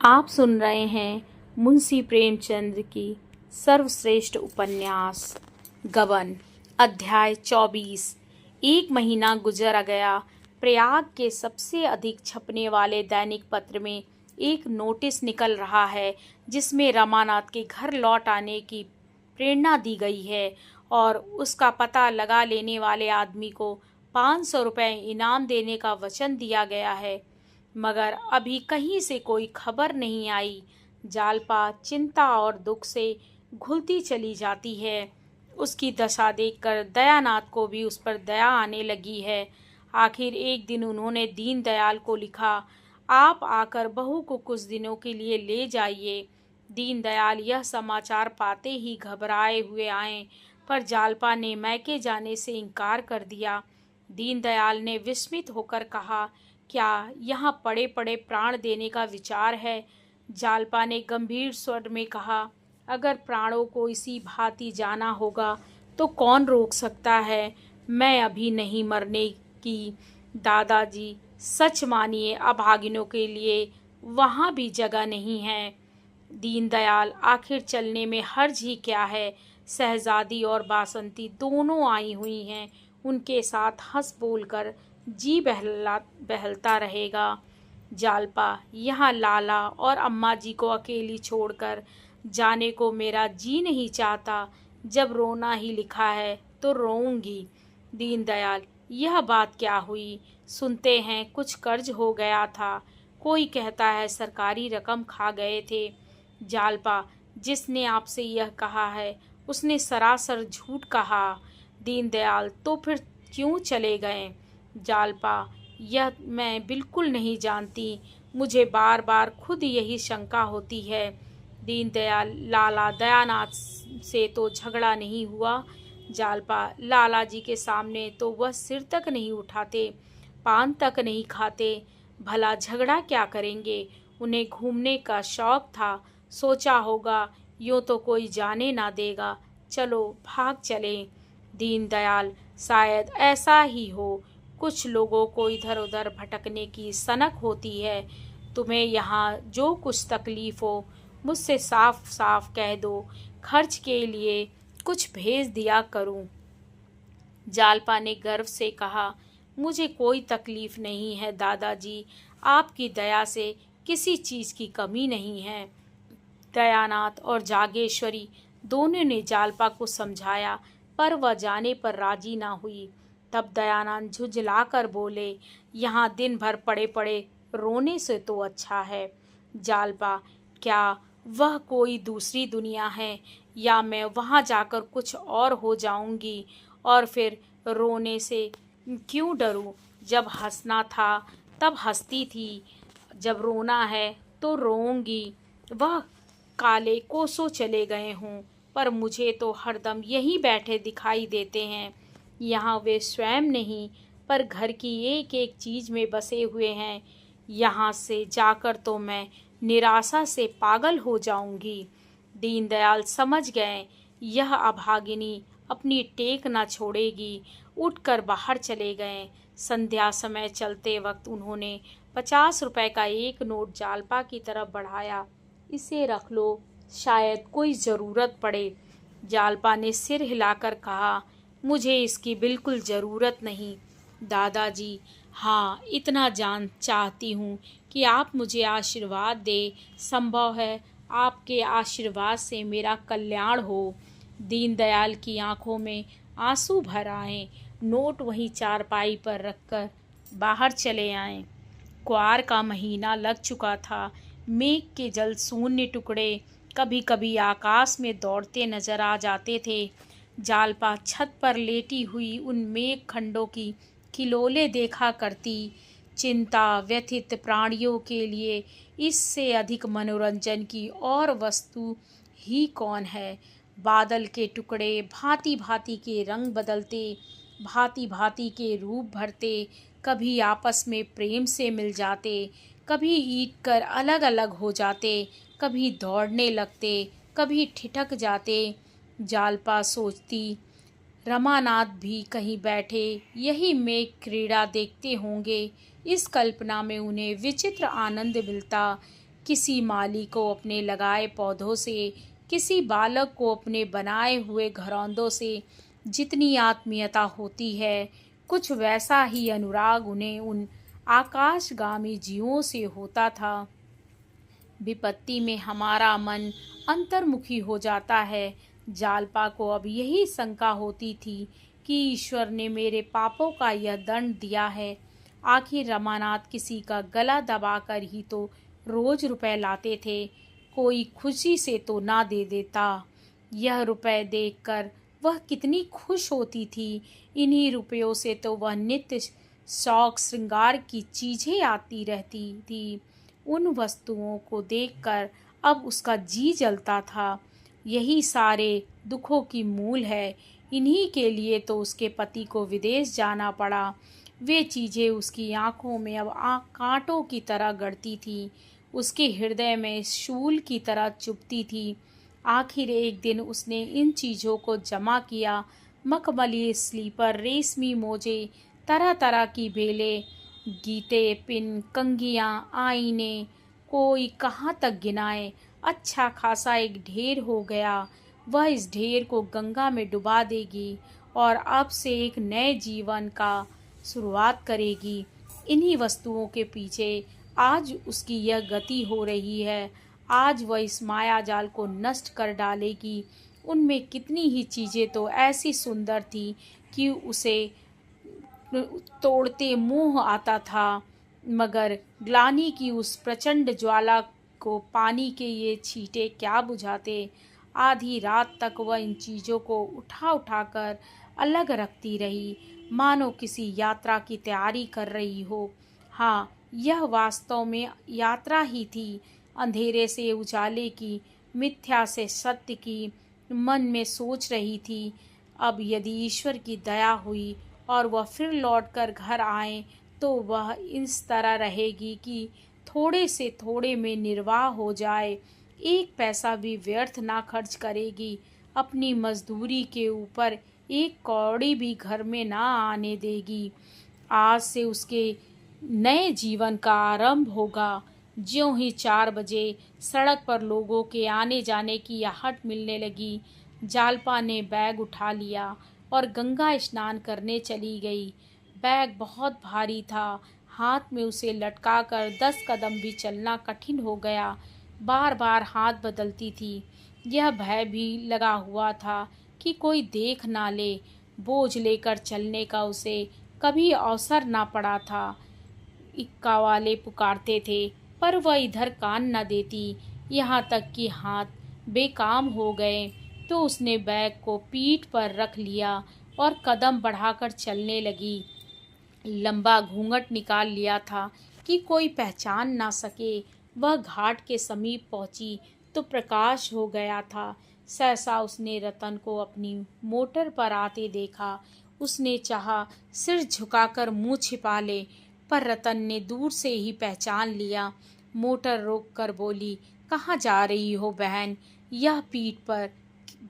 आप सुन रहे हैं मुंशी प्रेमचंद की सर्वश्रेष्ठ उपन्यास गबन। अध्याय 24। एक महीना गुजर गया। प्रयाग के सबसे अधिक छपने वाले दैनिक पत्र में एक नोटिस निकल रहा है जिसमें रमानाथ के घर लौट आने की प्रेरणा दी गई है और उसका पता लगा लेने वाले आदमी को 500 रुपये इनाम देने का वचन दिया गया है, मगर अभी कहीं से कोई खबर नहीं आई। जालपा चिंता और दुख से घुलती चली जाती है। उसकी दशा देखकर दयानाथ को भी उस पर दया आने लगी है। आखिर एक दिन उन्होंने दीनदयाल को लिखा, आप आकर बहू को कुछ दिनों के लिए ले जाइए। दीनदयाल यह समाचार पाते ही घबराए हुए आए, पर जालपा ने मैके जाने से इनकार कर दिया। दीनदयाल ने विस्मित होकर कहा, क्या यहाँ पड़े पड़े प्राण देने का विचार है? जालपा ने गंभीर स्वर में कहा, अगर प्राणों को इसी भांति जाना होगा तो कौन रोक सकता है? मैं अभी नहीं मरने की दादाजी, सच मानिए अभागिनों के लिए वहाँ भी जगह नहीं है। दीनदयाल, आखिर चलने में हर्ज ही क्या है? शहजादी और बासंती दोनों आई हुई हैं, उनके साथ हंस बोलकर जी बहलता रहेगा। जालपा, यहाँ लाला और अम्मा जी को अकेली छोड़कर जाने को मेरा जी नहीं चाहता। जब रोना ही लिखा है तो रोऊंगी। दीनदयाल, यह बात क्या हुई? सुनते हैं कुछ कर्ज हो गया था, कोई कहता है सरकारी रकम खा गए थे। जालपा, जिसने आपसे यह कहा है उसने सरासर झूठ कहा। दीनदयाल, तो फिर क्यों चले गए? जालपा, यह मैं बिल्कुल नहीं जानती, मुझे बार बार खुद यही शंका होती है। दीनदयाल, लाला दयानाथ से तो झगड़ा नहीं हुआ? जालपा, लाला जी के सामने तो वह सिर तक नहीं उठाते, पान तक नहीं खाते, भला झगड़ा क्या करेंगे? उन्हें घूमने का शौक था, सोचा होगा यूँ तो कोई जाने ना देगा, चलो भाग चले। दीनदयाल, शायद ऐसा ही हो, कुछ लोगों को इधर उधर भटकने की सनक होती है। तुम्हें यहाँ जो कुछ तकलीफ हो मुझसे साफ साफ कह दो, खर्च के लिए कुछ भेज दिया करूँ। जालपा ने गर्व से कहा, मुझे कोई तकलीफ नहीं है दादाजी, आपकी दया से किसी चीज़ की कमी नहीं है। दयानाथ और जागेश्वरी दोनों ने जालपा को समझाया, पर वह जाने पर राजी ना हुई। तब दयानंद झुंझलाकर बोले, यहाँ दिन भर पड़े पड़े रोने से तो अच्छा है। जालपा, क्या वह कोई दूसरी दुनिया है, या मैं वहाँ जाकर कुछ और हो जाऊंगी? और फिर रोने से क्यों डरूं? जब हंसना था तब हंसती थी, जब रोना है तो रोऊंगी। वह काले कोसों चले गए हों, पर मुझे तो हरदम यहीं बैठे दिखाई देते हैं। यहाँ वे स्वयं नहीं, पर घर की एक एक चीज़ में बसे हुए हैं। यहाँ से जाकर तो मैं निराशा से पागल हो जाऊंगी। दीनदयाल समझ गए यह अभागिनी अपनी टेक न छोड़ेगी, उठकर बाहर चले गए। संध्या समय चलते वक्त उन्होंने 50 रुपए का एक नोट जालपा की तरफ बढ़ाया, इसे रख लो, शायद कोई ज़रूरत पड़े। जालपा ने सिर हिलाकर कहा, मुझे इसकी बिल्कुल ज़रूरत नहीं दादाजी। हाँ, इतना जान चाहती हूँ कि आप मुझे आशीर्वाद दे, संभव है आपके आशीर्वाद से मेरा कल्याण हो। दीनदयाल की आंखों में आंसू भर आए। नोट वहीं चारपाई पर रखकर बाहर चले आए। क्वार का महीना लग चुका था। मेघ के जल शून्य टुकड़े कभी कभी आकाश में दौड़ते नजर आ जाते थे। जालपा छत पर लेटी हुई उन मेघ खंडों की किलोले देखा करती। चिंता व्यथित प्राणियों के लिए इससे अधिक मनोरंजन की और वस्तु ही कौन है? बादल के टुकड़े भांति भांति के रंग बदलते, भांति भांति के रूप भरते, कभी आपस में प्रेम से मिल जाते, कभी ईट कर अलग अलग हो जाते, कभी दौड़ने लगते, कभी ठिठक जाते। जालपा सोचती, रमानाथ भी कहीं बैठे यही मेघ क्रीड़ा देखते होंगे। इस कल्पना में उन्हें विचित्र आनंद मिलता किसी माली को अपने लगाए पौधों से, किसी बालक को अपने बनाए हुए घरौंदों से जितनी आत्मीयता होती है, कुछ वैसा ही अनुराग उन्हें उन आकाशगामी जीवों से होता था। विपत्ति में हमारा मन अंतर्मुखी हो जाता है। जालपा को अब यही शंका होती थी कि ईश्वर ने मेरे पापों का यह दंड दिया है। आखिर रमानाथ किसी का गला दबाकर ही तो रोज रुपए लाते थे, कोई खुशी से तो ना दे देता। यह रुपए देखकर वह कितनी खुश होती थी। इन्हीं रुपयों से तो वह नित्य शौक श्रृंगार की चीजें आती रहती थी। उन वस्तुओं को देखकर अब उसका जी जलता था। यही सारे दुखों की मूल है। इन्हीं के लिए तो उसके पति को विदेश जाना पड़ा। वे चीजें उसकी आंखों में अब कांटों की तरह गड़ती थी, उसके हृदय में शूल की तरह चुभती थी। आखिर एक दिन उसने इन चीजों को जमा किया। मखमली स्लीपर, रेशमी मोजे, तरह तरह की बेलें, गीते, पिन, कंघियाँ, आईने, कोई कहाँ तक गिनाए। अच्छा खासा एक ढेर हो गया। वह इस ढेर को गंगा में डुबा देगी और अब से एक नए जीवन का शुरुआत करेगी। इन्हीं वस्तुओं के पीछे आज उसकी यह गति हो रही है। आज वह इस माया जाल को नष्ट कर डालेगी। उनमें कितनी ही चीज़ें तो ऐसी सुंदर थी कि उसे तोड़ते मोह आता था, मगर ग्लानि की उस प्रचंड ज्वाला को पानी के ये छींटे क्या बुझाते। आधी रात तक वह इन चीज़ों को उठा उठा कर अलग रखती रही, मानो किसी यात्रा की तैयारी कर रही हो। हाँ, यह वास्तव में यात्रा ही थी। अंधेरे से उजाले की, मिथ्या से सत्य की मन में सोच रही थी। अब यदि ईश्वर की दया हुई और वह फिर लौटकर घर आए तो वह इस तरह रहेगी कि थोड़े से थोड़े में निर्वाह हो जाए। एक पैसा भी व्यर्थ ना खर्च करेगी। अपनी मजदूरी के ऊपर एक कौड़ी भी घर में ना आने देगी। आज से उसके नए जीवन का आरंभ होगा। ज्यों ही 4 बजे सड़क पर लोगों के आने जाने की आहट मिलने लगी, जालपा ने बैग उठा लिया और गंगा स्नान करने चली गई। बैग बहुत भारी था। हाथ में उसे लटकाकर 10 कदम भी चलना कठिन हो गया। बार बार हाथ बदलती थी। यह भय भी लगा हुआ था कि कोई देख ना ले। बोझ लेकर चलने का उसे कभी अवसर ना पड़ा था। इक्का वाले पुकारते थे पर वह इधर कान न देती। यहाँ तक कि हाथ बेकाम हो गए तो उसने बैग को पीठ पर रख लिया और कदम बढ़ाकर चलने लगी। लंबा घूंघट निकाल लिया था कि कोई पहचान ना सके। वह घाट के समीप पहुंची तो प्रकाश हो गया था। सहसा उसने रतन को अपनी मोटर पर आते देखा। उसने चाहा सिर झुकाकर मुंह छिपा ले, पर रतन ने दूर से ही पहचान लिया। मोटर रोककर बोली, कहाँ जा रही हो बहन? यह पीठ पर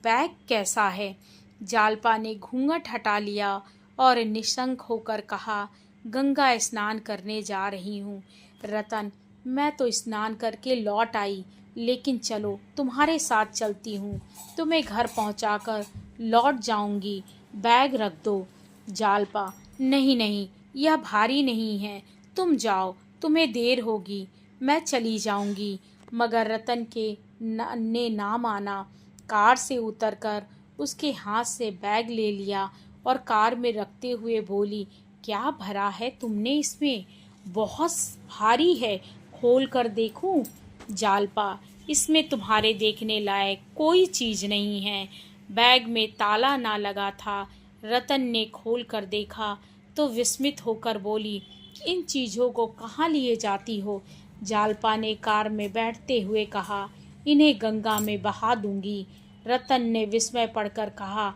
बैग कैसा है? जालपा ने घूंघट हटा लिया और निशंक होकर कहा, गंगा स्नान करने जा रही हूँ। रतन, मैं तो स्नान करके लौट आई, लेकिन चलो तुम्हारे साथ चलती हूँ। तुम्हें घर पहुँचाकर लौट जाऊंगी। बैग रख दो। जालपा, नहीं नहीं, यह भारी नहीं है, तुम जाओ, तुम्हें देर होगी, मैं चली जाऊंगी। मगर रतन के ने ना माना। कार से उतरकर उसके हाथ से बैग ले लिया और कार में रखते हुए बोली, क्या भरा है तुमने इसमें? बहुत भारी है, खोल कर देखूं? जालपा, इसमें तुम्हारे देखने लायक कोई चीज नहीं है। बैग में ताला ना लगा था। रतन ने खोल कर देखा तो विस्मित होकर बोली, इन चीजों को कहाँ लिए जाती हो? जालपा ने कार में बैठते हुए कहा, इन्हें गंगा में बहा दूंगी। रतन ने विस्मय पढ़कर कहा,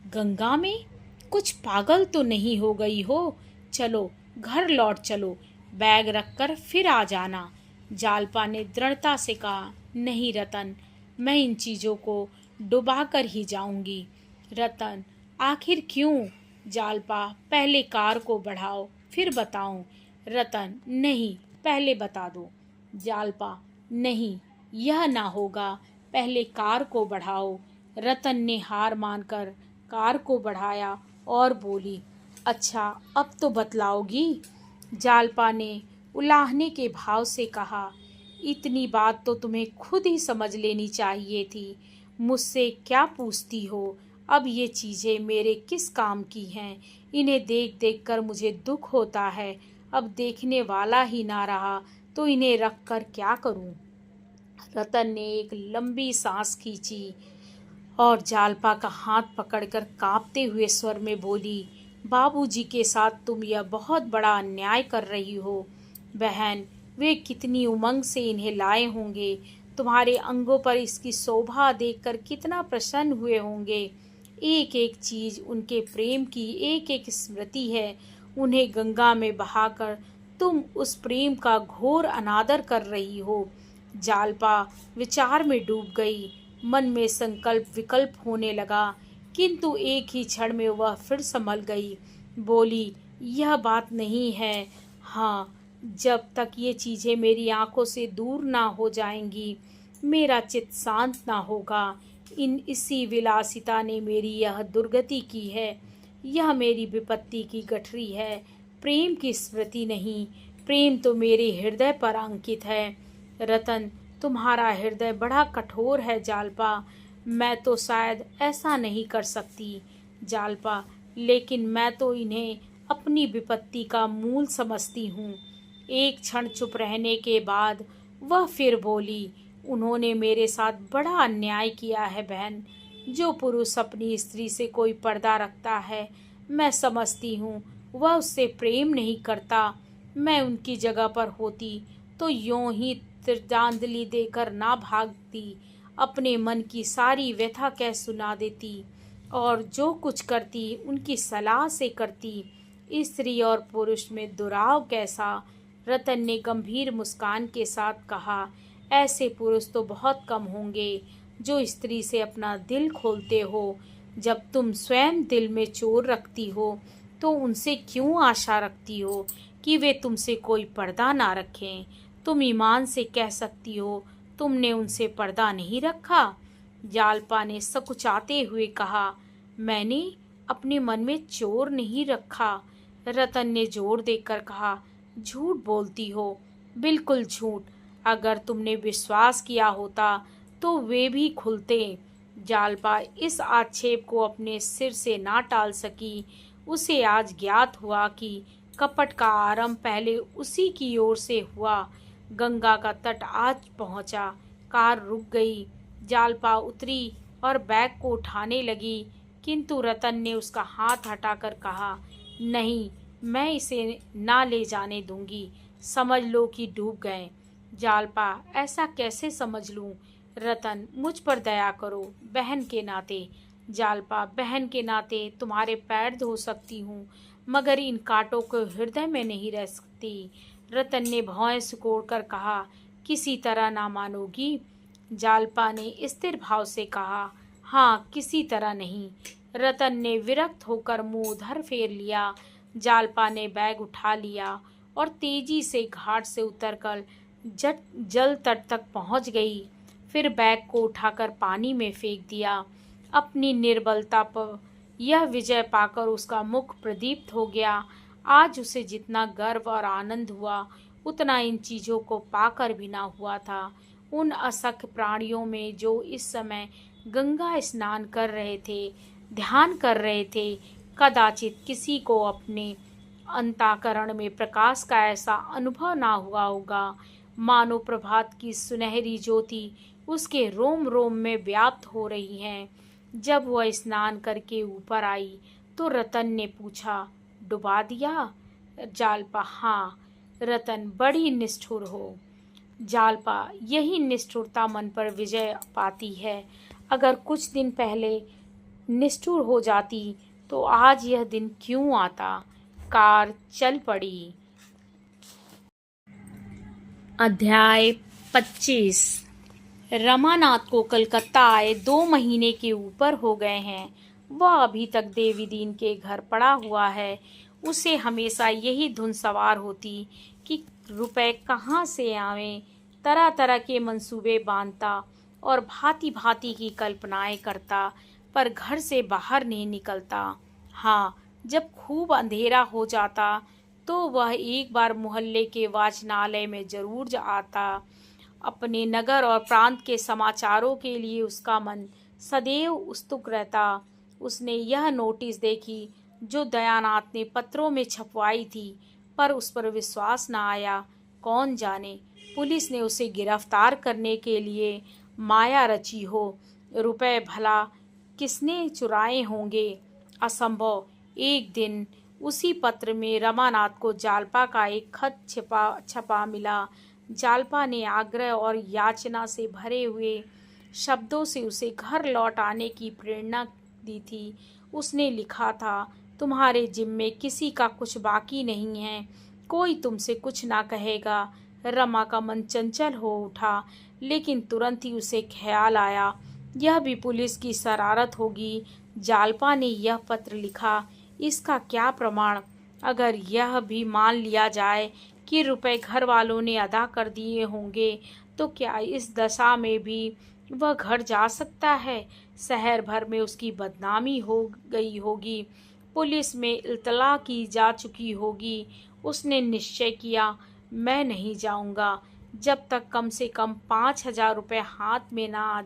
गंगा में? कुछ पागल तो नहीं हो गई हो? चलो घर लौट चलो, बैग रखकर फिर आ जाना। जालपा ने दृढ़ता से कहा, नहीं रतन, मैं इन चीज़ों को डुबा कर ही जाऊंगी। रतन, आखिर क्यों? जालपा, पहले कार को बढ़ाओ फिर बताऊं। रतन, नहीं, पहले बता दो। जालपा, नहीं, यह ना होगा, पहले कार को बढ़ाओ। रतन ने हार मानकर कार को बढ़ाया और बोली, अच्छा अब तो बतलाओगी? जालपा ने उलाहने के भाव से कहा, इतनी बात तो तुम्हें खुद ही समझ लेनी चाहिए थी, मुझसे क्या पूछती हो? अब ये चीज़ें मेरे किस काम की हैं? इन्हें देख देख कर मुझे दुख होता है। अब देखने वाला ही ना रहा तो इन्हें रख कर क्या करूं? रतन ने एक लंबी सांस खींची और जालपा का हाथ पकड़कर कांपते हुए स्वर में बोली, बाबूजी के साथ तुम यह बहुत बड़ा अन्याय कर रही हो। बहन, वे कितनी उमंग से इन्हें लाए होंगे, तुम्हारे अंगों पर इसकी शोभा देखकर कितना प्रसन्न हुए होंगे। एक एक चीज उनके प्रेम की एक एक स्मृति है। उन्हें गंगा में बहाकर तुम उस प्रेम का घोर अनादर कर रही हो। जालपा विचार में डूब गई। मन में संकल्प विकल्प होने लगा, किंतु एक ही क्षण में वह फिर संभल गई। बोली, यह बात नहीं है। हाँ, जब तक ये चीजें मेरी आंखों से दूर ना हो जाएंगी, मेरा चित्त शांत ना होगा। इसी विलासिता ने मेरी यह दुर्गति की है। यह मेरी विपत्ति की गठरी है, प्रेम की स्मृति नहीं। प्रेम तो मेरे हृदय पर अंकित है। रतन, तुम्हारा हृदय बड़ा कठोर है जालपा। मैं तो शायद ऐसा नहीं कर सकती जालपा, लेकिन मैं तो इन्हें अपनी विपत्ति का मूल समझती हूँ। एक क्षण चुप रहने के बाद वह फिर बोली, उन्होंने मेरे साथ बड़ा अन्याय किया है बहन। जो पुरुष अपनी स्त्री से कोई पर्दा रखता है, मैं समझती हूँ वह उससे प्रेम नहीं करता। मैं उनकी जगह पर होती तो यूं ही तिरदांजलि देकर ना भागती, अपने मन की सारी व्यथा कह सुना देती और जो कुछ करती उनकी सलाह से करती। स्त्री और पुरुष में दुराव कैसा? रतन ने गंभीर मुस्कान के साथ कहा, ऐसे पुरुष तो बहुत कम होंगे जो स्त्री से अपना दिल खोलते हो। जब तुम स्वयं दिल में चोर रखती हो तो उनसे क्यों आशा रखती हो कि वे तुमसे कोई पर्दा ना रखें? तुम ईमान से कह सकती हो तुमने उनसे पर्दा नहीं रखा? जालपा ने सकुचाते हुए कहा, मैंने अपने मन में चोर नहीं रखा। रतन ने जोर देकर कहा, झूठ बोलती हो, बिल्कुल झूठ। अगर तुमने विश्वास किया होता तो वे भी खुलते। जालपा इस आक्षेप को अपने सिर से ना टाल सकी। उसे आज ज्ञात हुआ कि कपट का आरंभ पहले उसी की ओर से हुआ। गंगा का तट आज पहुंचा। कार रुक गई। जालपा उतरी और बैग को उठाने लगी, किंतु रतन ने उसका हाथ हटाकर कहा, नहीं, मैं इसे ना ले जाने दूंगी। समझ लो कि डूब गए। जालपा, ऐसा कैसे समझ लूं? रतन, मुझ पर दया करो, बहन के नाते। जालपा, बहन के नाते तुम्हारे पैर धो सकती हूँ, मगर इन कांटों को हृदय में नहीं रह सकती। रतन ने भौहें सिकोड़कर कहा, किसी तरह ना मानोगी? जालपा ने स्थिर भाव से कहा, हाँ, किसी तरह नहीं। रतन ने विरक्त होकर मुंह उधर फेर लिया। जालपा ने बैग उठा लिया और तेजी से घाट से उतरकर जल तट तक पहुंच गई। फिर बैग को उठाकर पानी में फेंक दिया। अपनी निर्बलता पर यह विजय पाकर उसका मुख प्रदीप्त हो गया। आज उसे जितना गर्व और आनंद हुआ, उतना इन चीजों को पाकर भी ना हुआ था। उन असंख्य प्राणियों में जो इस समय गंगा स्नान कर रहे थे, ध्यान कर रहे थे, कदाचित किसी को अपने अंतःकरण में प्रकाश का ऐसा अनुभव ना हुआ होगा, मानो प्रभात की सुनहरी ज्योति उसके रोम रोम में व्याप्त हो रही है। जब वह स्नान करके ऊपर आई तो रतन ने पूछा, डुबा दिया? जालपा, हाँ। रतन, बड़ी निष्ठुर हो। जालपा, यही निष्ठुरता मन पर विजय पाती है। अगर कुछ दिन पहले निष्ठुर हो जाती तो आज यह दिन क्यों आता? कार चल पड़ी। अध्याय 25। रमानाथ को कलकत्ता आए 2 महीने के ऊपर हो गए हैं। वह अभी तक देवी दीन के घर पड़ा हुआ है। उसे हमेशा यही धुन सवार होती कि रुपए कहाँ से आवें, तरह तरह के मंसूबे बांधता और भांति भांति की कल्पनाएं करता, पर घर से बाहर नहीं निकलता। हाँ, जब खूब अंधेरा हो जाता तो वह एक बार मोहल्ले के वाचनालय में जरूर आता। अपने नगर और प्रांत के समाचारों के लिए उसका मन सदैव उत्सुक रहता। उसने यह नोटिस देखी जो दयानाथ ने पत्रों में छपवाई थी, पर उस पर विश्वास न आया। कौन जाने पुलिस ने उसे गिरफ्तार करने के लिए माया रची हो। रुपए भला किसने चुराए होंगे? असंभव। एक दिन उसी पत्र में रमानाथ को जालपा का एक खत छपा मिला। जालपा ने आग्रह और याचना से भरे हुए शब्दों से उसे घर लौट आने की प्रेरणा दी थी। उसने लिखा था, तुम्हारे जिम्मे किसी का कुछ बाकी नहीं है, कोई तुमसे कुछ ना कहेगा। रमा का मन चंचल हो उठा, लेकिन तुरंत ही उसे ख्याल आया, यह भी पुलिस की शरारत होगी। जालपा ने यह पत्र लिखा, इसका क्या प्रमाण? अगर यह भी मान लिया जाए कि रुपए घर वालों ने अदा कर दिए होंगे, तो क्या इस दशा में भी वह घर जा सकता है? शहर भर में उसकी बदनामी हो गई होगी, पुलिस में इत्तला की जा चुकी होगी। उसने निश्चय किया, मैं नहीं जाऊंगा जब तक कम से कम 5,000 रुपये हाथ में ना आ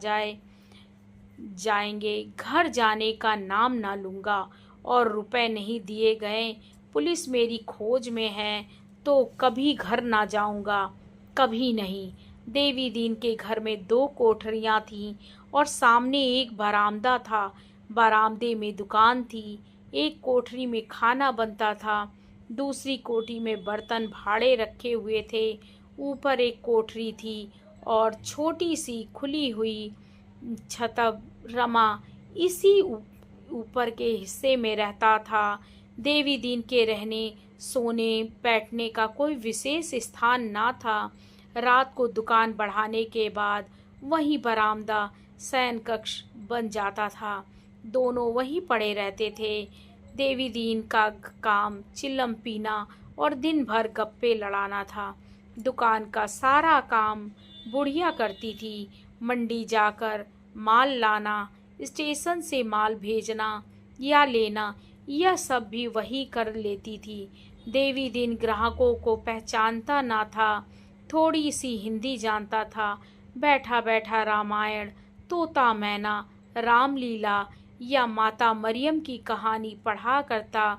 जाएंगे। घर जाने का नाम ना लूँगा, और रुपए नहीं दिए गए, पुलिस मेरी खोज में है, तो कभी घर ना जाऊंगा, कभी नहीं। देवी दीन के घर में 2 कोठरियां थीं और सामने एक बरामदा था। बरामदे में दुकान थी। एक कोठरी में खाना बनता था, दूसरी कोठरी में बर्तन भाड़े रखे हुए थे। ऊपर एक कोठरी थी और छोटी सी खुली हुई छतब। रमा इसी ऊपर के हिस्से में रहता था। देवी दीन के रहने सोने बैठने का कोई विशेष स्थान ना था। रात को दुकान बढ़ाने के बाद वहीं बरामदा शयन कक्ष बन जाता था। दोनों वहीं पड़े रहते थे। देवी दीन का काम चिल्लम पीना और दिन भर गप्पे लड़ाना था। दुकान का सारा काम बुढ़िया करती थी। मंडी जाकर माल लाना, स्टेशन से माल भेजना या लेना, यह सब भी वही कर लेती थी। देवी दीन ग्राहकों को पहचानता ना था, थोड़ी सी हिंदी जानता था। बैठा बैठा रामायण, तोता मैना, रामलीला या माता मरियम की कहानी पढ़ा करता।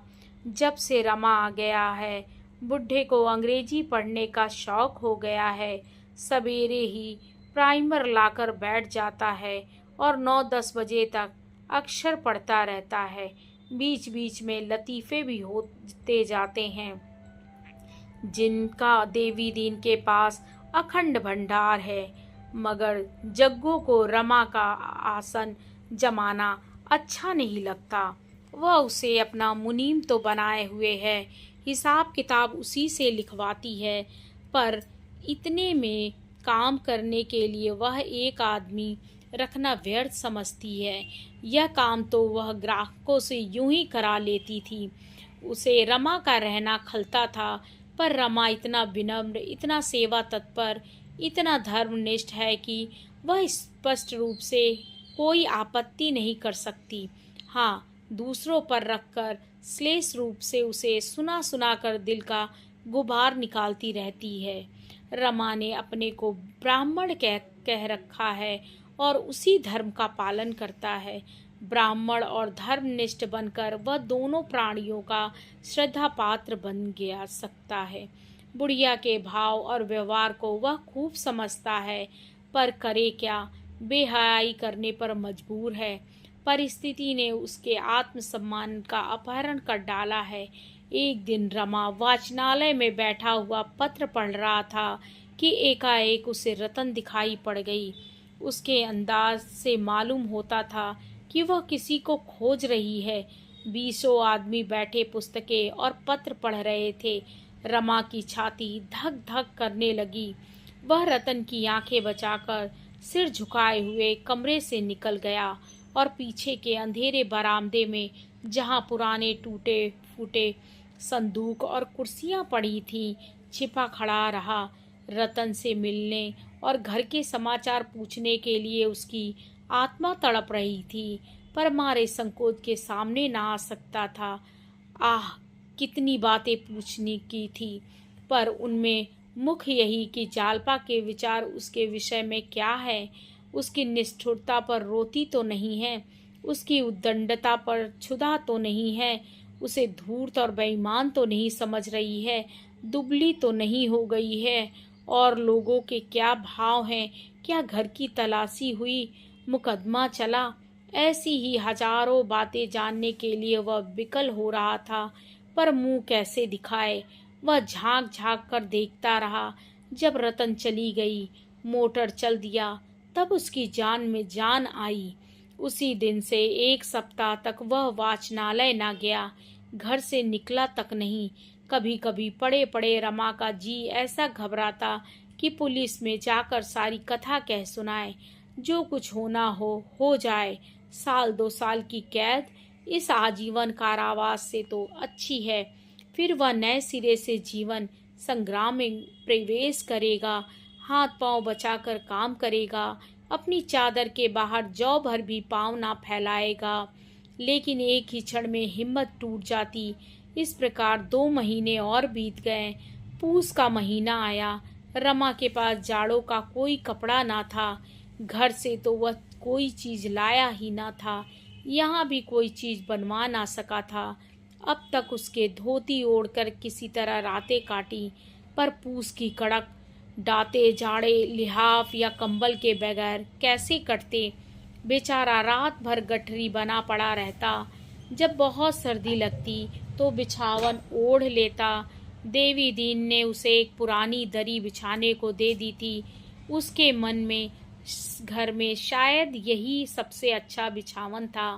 जब से रमा आ गया है, बुढ़े को अंग्रेजी पढ़ने का शौक हो गया है। सवेरे ही प्राइमर लाकर बैठ जाता है और 9-10 बजे तक अक्षर पढ़ता रहता है। बीच बीच में लतीफ़े भी होते जाते हैं, जिनका देवी दीन के पास अखंड भंडार है। मगर जग्गू को रमा का आसन जमाना अच्छा नहीं लगता। वह उसे अपना मुनीम तो बनाए हुए है, हिसाब किताब उसी से लिखवाती है, पर इतने में काम करने के लिए वह एक आदमी रखना व्यर्थ समझती है। यह काम तो वह ग्राहकों से यूं ही करा लेती थी। उसे रमा का रहना खलता था, पर रमा इतना विनम्र, इतना सेवा तत्पर, इतना धर्मनिष्ठ है कि वह स्पष्ट रूप से कोई आपत्ति नहीं कर सकती। हाँ, दूसरों पर रखकर श्लेष रूप से उसे सुना सुना कर दिल का गुबार निकालती रहती है। रमा ने अपने को ब्राह्मण कह रखा है और उसी धर्म का पालन करता है। ब्राह्मण और धर्मनिष्ठ बनकर वह दोनों प्राणियों का श्रद्धा पात्र बन गया सकता है। बुढ़िया के भाव और व्यवहार को वह खूब समझता है, पर करे क्या, बेहयाई करने पर मजबूर है। परिस्थिति ने उसके आत्मसम्मान का अपहरण कर डाला है। एक दिन रमा वाचनालय में बैठा हुआ पत्र पढ़ रहा था कि एकाएक उसे रतन दिखाई पड़ गई। उसके अंदाज से मालूम होता था कि वह किसी को खोज रही है। 20 आदमी बैठे पुस्तकें और पत्र पढ़ रहे थे। रमा की छाती धक धक करने लगी। वह रतन की आंखें बचाकर सिर झुकाए हुए कमरे से निकल गया और पीछे के अंधेरे बरामदे में, जहां पुराने टूटे फूटे संदूक और कुर्सियां पड़ी थीं, छिपा खड़ा रहा। रतन से मिलने और घर के समाचार पूछने के लिए उसकी आत्मा तड़प रही थी, पर मारे संकोच के सामने ना आ सकता था। आह, कितनी बातें पूछने की थी, पर उनमें मुख्य यही कि जालपा के विचार उसके विषय में क्या है। उसकी निष्ठुरता पर रोती तो नहीं है, उसकी उद्दंडता पर क्षुधा तो नहीं है, उसे धूर्त और बेईमान तो नहीं समझ रही है, दुबली तो नहीं हो गई है। और लोगों के क्या भाव हैं, क्या घर की तलाशी हुई, मुकदमा चला, ऐसी ही हजारों बातें जानने के लिए वह विकल हो रहा था, पर मुंह कैसे दिखाए। वह झांक झांक कर देखता रहा। जब रतन चली गई, मोटर चल दिया, तब उसकी जान में जान आई। उसी दिन से 1 सप्ताह तक वह वाचनालय ना गया, घर से निकला तक नहीं। कभी कभी पड़े पड़े रमा का जी ऐसा घबराता कि पुलिस में जाकर सारी कथा कह सुनाए। जो कुछ होना हो जाए। 1-2 साल की कैद इस आजीवन कारावास से तो अच्छी है। फिर वह नए सिरे से जीवन संग्राम में प्रवेश करेगा, हाथ पांव बचाकर काम करेगा, अपनी चादर के बाहर जौ भर भी पांव ना फैलाएगा। लेकिन एक ही क्षण में हिम्मत टूट जाती। इस प्रकार 2 महीने और बीत गए। पूस का महीना आया। रमा के पास जाड़ों का कोई कपड़ा ना था। घर से तो वह कोई चीज लाया ही ना था। यहाँ भी कोई चीज बनवा ना सका था। अब तक उसके धोती ओढ़कर किसी तरह रातें काटी, पर पूस की कड़क डांते जाड़े लिहाफ या कंबल के बगैर कैसे कटते। बेचारा रात भर गठरी बना पड़ा रहता। जब बहुत सर्दी लगती तो बिछावन ओढ़ लेता। देवी दीन ने उसे एक पुरानी दरी बिछाने को दे दी थी। उसके मन में घर में शायद यही सबसे अच्छा बिछावन था।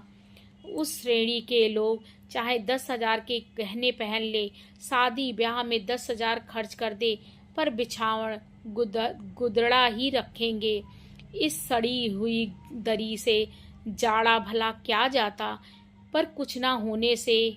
उस श्रेणी के लोग चाहे 10,000 के गहने पहन ले, शादी ब्याह में 10,000 खर्च कर दे, पर बिछावन गुदड़ा ही रखेंगे। इस सड़ी हुई दरी से जाड़ा भला क्या जाता, पर कुछ ना होने से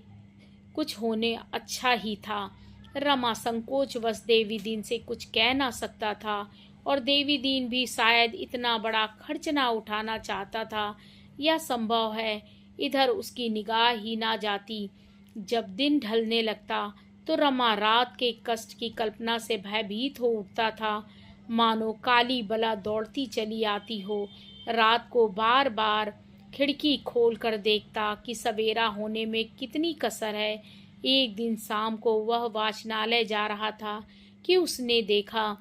कुछ होने अच्छा ही था। रमा संकोचवश देवी दीन से कुछ कह ना सकता था, और देवी दीन भी शायद इतना बड़ा खर्च ना उठाना चाहता था। यह संभव है। इधर उसकी निगाह ही ना जाती। जब दिन ढलने लगता तो रमा रात के कष्ट की कल्पना से भयभीत हो उठता था, मानो काली बला दौड़ती चली आती हो। रात को बार बार खिड़की खोल कर देखता कि सवेरा होने में कितनी कसर है। एक दिन शाम को वह वाचनालय जा रहा था कि उसने देखा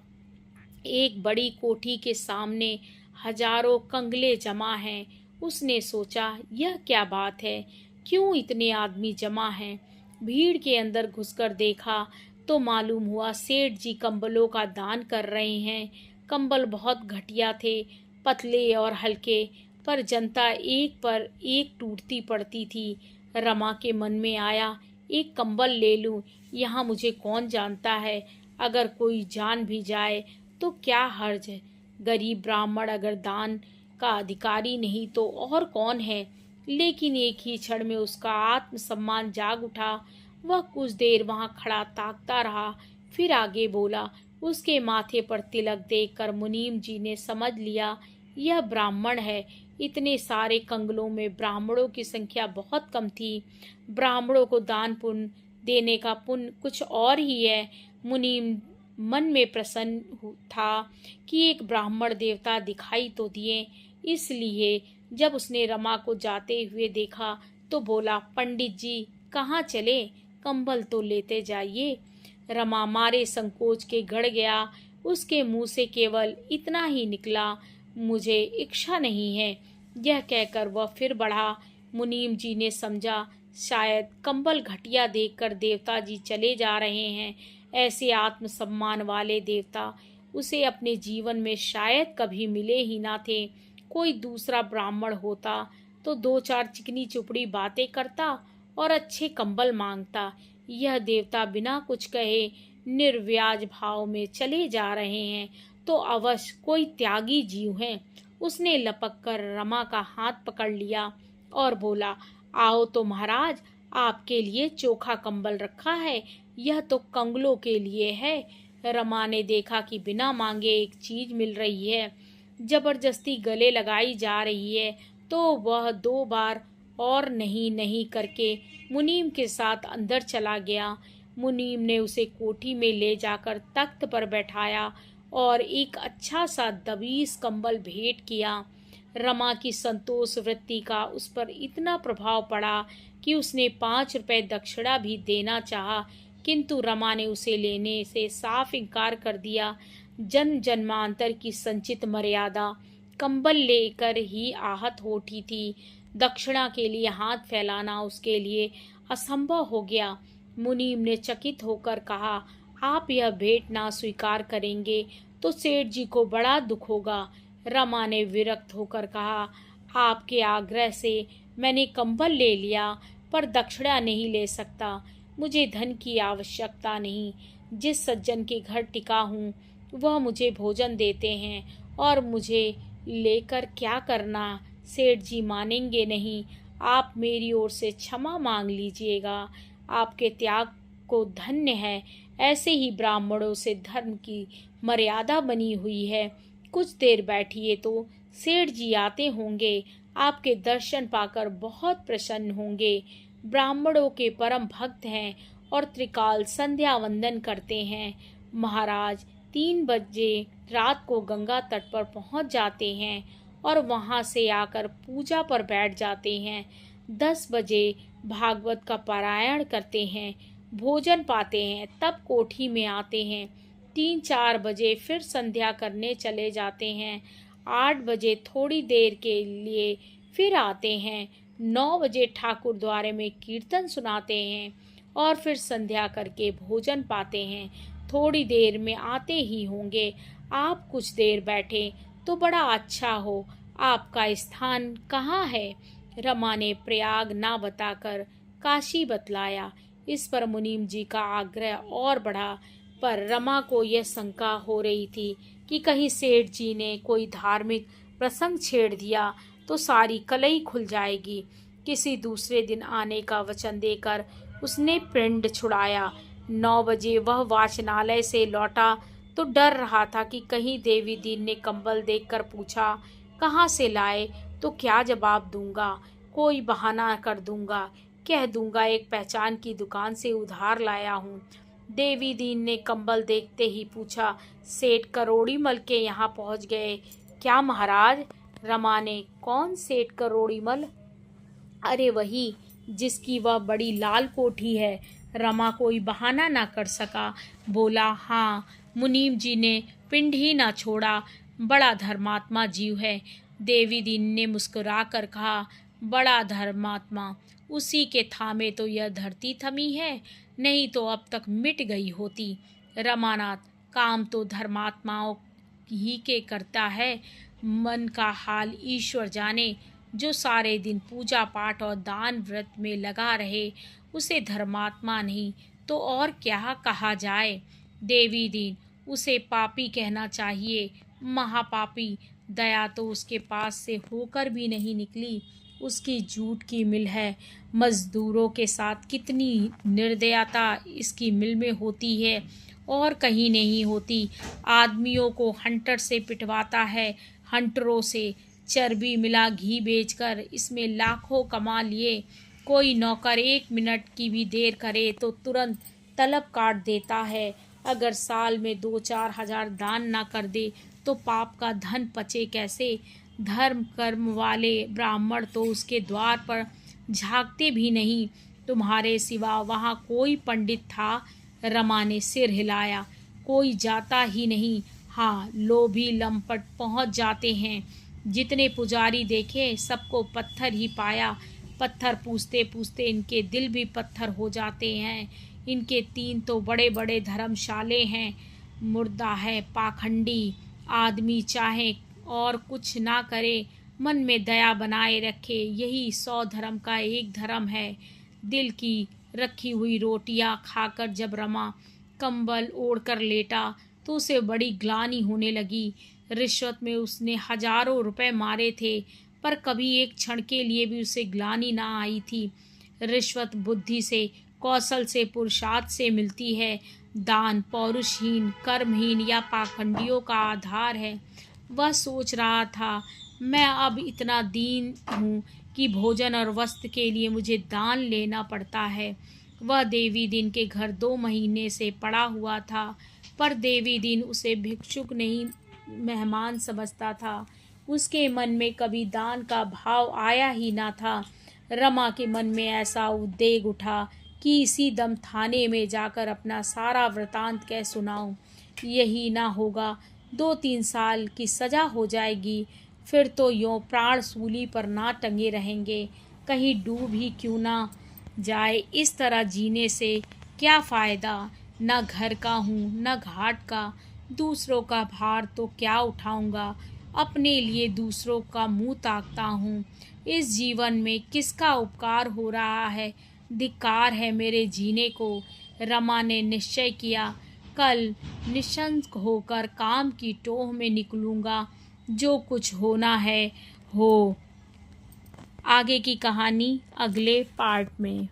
एक बड़ी कोठी के सामने हजारों कंगले जमा हैं। उसने सोचा, यह क्या बात है, क्यों इतने आदमी जमा हैं। भीड़ के अंदर घुसकर देखा तो मालूम हुआ सेठ जी कंबलों का दान कर रहे हैं। कंबल बहुत घटिया थे, पतले और हल्के, पर जनता एक पर एक टूटती पड़ती थी। रमा के मन में आया, एक कंबल ले लूं, यहाँ मुझे कौन जानता है, अगर कोई जान भी जाए तो क्या हर्ज है। गरीब ब्राह्मण अगर दान का अधिकारी नहीं तो और कौन है। लेकिन एक ही क्षण में उसका आत्मसम्मान जाग उठा। वह कुछ देर वहां खड़ा ताकता रहा, फिर आगे बोला। उसके माथे पर तिलक देखकर मुनीम जी ने समझ लिया, यह ब्राह्मण है। इतने सारे कंगलों में ब्राह्मणों की संख्या बहुत कम थी। ब्राह्मणों को दान पुण्य देने का पुण्य कुछ और ही है। मुनीम मन में प्रसन्न था कि एक ब्राह्मण देवता दिखाई तो दिए। इसलिए जब उसने रमा को जाते हुए देखा तो बोला, पंडित जी कहाँ चले, कंबल तो लेते जाइए। रमा मारे संकोच के गड़ गया। उसके मुंह से केवल इतना ही निकला, मुझे इच्छा नहीं है। यह कहकर वह फिर बढ़ा। मुनीम जी ने समझा, शायद कंबल घटिया देखकर देवता जी चले जा रहे हैं। ऐसे आत्मसम्मान वाले देवता उसे अपने जीवन में शायद कभी मिले ही ना थे। कोई दूसरा ब्राह्मण होता तो 2-4 चिकनी चुपड़ी बातें करता और अच्छे कंबल मांगता। यह देवता बिना कुछ कहे निर्व्याज भाव में चले जा रहे हैं तो अवश्य कोई त्यागी जीव हैं। उसने लपक कर रमा का हाथ पकड़ लिया और बोला, आओ तो महाराज, आपके लिए चोखा कंबल रखा है, यह तो कंगलों के लिए है। रमा ने देखा कि बिना मांगे एक चीज मिल रही है, जबरदस्ती गले लगाई जा रही है, तो वह 2 बार और नहीं नहीं करके मुनीम के साथ अंदर चला गया। मुनीम ने उसे कोठी में ले जाकर तख्त पर बैठाया और एक अच्छा सा दबीस कंबल भेंट किया। रमा की संतोष वृत्ति का उस पर इतना प्रभाव पड़ा कि उसने 5 रुपए दक्षिणा भी देना चाहा, किंतु रमा ने उसे लेने से साफ इनकार कर दिया। जन्म जन्मांतर की संचित मर्यादा कंबल लेकर ही आहत हो उठी थी। दक्षिणा के लिए हाथ फैलाना उसके लिए असंभव हो गया। मुनीम ने चकित होकर कहा, आप यह भेंट ना स्वीकार करेंगे तो सेठ जी को बड़ा दुख होगा। रमा ने विरक्त होकर कहा, आपके आग्रह से मैंने कंबल ले लिया, पर दक्षिणा नहीं ले सकता। मुझे धन की आवश्यकता नहीं। जिस सज्जन के घर टिका हूँ वह मुझे भोजन देते हैं और मुझे लेकर क्या करना। सेठ जी मानेंगे नहीं। आप मेरी ओर से क्षमा मांग लीजिएगा। आपके त्याग को धन्य है। ऐसे ही ब्राह्मणों से धर्म की मर्यादा बनी हुई है। कुछ देर बैठिए तो सेठ जी आते होंगे। आपके दर्शन पाकर बहुत प्रसन्न होंगे। ब्राह्मणों के परम भक्त हैं और त्रिकाल संध्या वंदन करते हैं। महाराज 3 बजे रात को गंगा तट पर पहुंच जाते हैं और वहां से आकर पूजा पर बैठ जाते हैं। 10 बजे भागवत का पारायण करते हैं, भोजन पाते हैं, तब कोठी में आते हैं। 3-4 बजे फिर संध्या करने चले जाते हैं। 8 बजे थोड़ी देर के लिए फिर आते हैं। 9 बजे ठाकुर द्वारे में कीर्तन सुनाते हैं और फिर संध्या करके भोजन पाते हैं। थोड़ी देर में आते ही होंगे। आप कुछ देर बैठे तो बड़ा अच्छा हो। आपका स्थान कहाँ है? रमा ने प्रयाग ना बताकर काशी बतलाया। इस पर मुनीम जी का आग्रह और बढ़ा, पर रमा को यह शंका हो रही थी कि कहीं सेठ जी ने कोई धार्मिक प्रसंग छेड़ दिया तो सारी कलई खुल जाएगी। किसी दूसरे दिन आने का वचन देकर उसने पिंड छुड़ाया। 9 बजे वह वाचनालय से लौटा तो डर रहा था कि कहीं देवी दीन ने कंबल देखकर पूछा, कहाँ से लाए? तो क्या जवाब दूंगा? कोई बहाना कर दूंगा, कह दूंगा एक पहचान की दुकान से उधार लाया हूँ। देवी दीन ने कंबल देखते ही पूछा, सेठ करोड़ी मल के यहाँ पहुँच गए क्या महाराज? रमा ने, कौन सेठ करोड़ी मल? अरे वही जिसकी वह बड़ी लाल कोठी है। रमा कोई बहाना ना कर सका, बोला, हाँ। मुनीम जी ने पिंड ही ना छोड़ा, बड़ा धर्मात्मा जीव है। देवी दीन ने मुस्कुरा कर कहा, बड़ा धर्मात्मा, उसी के थामे तो यह धरती थमी है, नहीं तो अब तक मिट गई होती। रमानाथ, काम तो धर्मात्माओं ही के करता है। मन का हाल ईश्वर जाने। जो सारे दिन पूजा पाठ और दान व्रत में लगा रहे उसे धर्मात्मा नहीं तो और क्या कहा जाए। देवी दीन, उसे पापी कहना चाहिए, महापापी। दया तो उसके पास से होकर भी नहीं निकली। उसकी जूट की मिल है। मजदूरों के साथ कितनी निर्दयता इसकी मिल में होती है और कहीं नहीं होती। आदमियों को हंटर से पिटवाता है, हंटरों से। चर्बी मिला घी बेचकर इसमें लाखों कमा लिए। कोई नौकर 1 मिनट की भी देर करे तो तुरंत तलब काट देता है। अगर साल में 2-4 हजार दान ना कर दे तो पाप का धन पचे कैसे? धर्म कर्म वाले ब्राह्मण तो उसके द्वार पर झांकते भी नहीं। तुम्हारे सिवा वहाँ कोई पंडित था? रमा ने सिर हिलाया, कोई जाता ही नहीं। हाँ, लोभी लंपट पहुँच जाते हैं। जितने पुजारी देखे सबको पत्थर ही पाया। पत्थर पूछते पूछते इनके दिल भी पत्थर हो जाते हैं। इनके 3 तो बड़े बड़े धर्मशाले हैं। मुर्दा है, पाखंडी आदमी, चाहे और कुछ ना करे, मन में दया बनाए रखे, यही 100 धर्म का एक धर्म है। दिल की रखी हुई रोटियां खाकर जब रमा कंबल ओढ़कर लेटा तो उसे बड़ी ग्लानि होने लगी। रिश्वत में उसने हजारों रुपए मारे थे, पर कभी एक क्षण के लिए भी उसे ग्लानि ना आई थी। रिश्वत बुद्धि से कौशल से पुरुषार्थ से मिलती है। दान पौरुषहीन, कर्महीन या पाखंडियों का आधार है। वह सोच रहा था, मैं अब इतना दीन हूँ कि भोजन और वस्त्र के लिए मुझे दान लेना पड़ता है। वह देवी दिन के घर 2 महीने से पड़ा हुआ था, पर देवी दिन उसे भिक्षुक नहीं मेहमान समझता था। उसके मन में कभी दान का भाव आया ही ना था। रमा के मन में ऐसा उद्वेग उठा कि इसी दम थाने में जाकर अपना सारा वृतांत कह सुनाऊं। यही ना होगा 2-3 साल की सजा हो जाएगी, फिर तो यूँ प्राण सूली पर ना टंगे रहेंगे। कहीं डूब ही क्यों ना जाए। इस तरह जीने से क्या फ़ायदा। न घर का हूँ न घाट का, दूसरों का भार तो क्या उठाऊंगा। अपने लिए दूसरों का मुंह ताकता हूँ। इस जीवन में किसका उपकार हो रहा है। धिक्कार है मेरे जीने को। रमा ने निश्चय किया, कल निशंक होकर काम की टोह में निकलूंगा। जो कुछ होना है हो। आगे की कहानी अगले पार्ट में।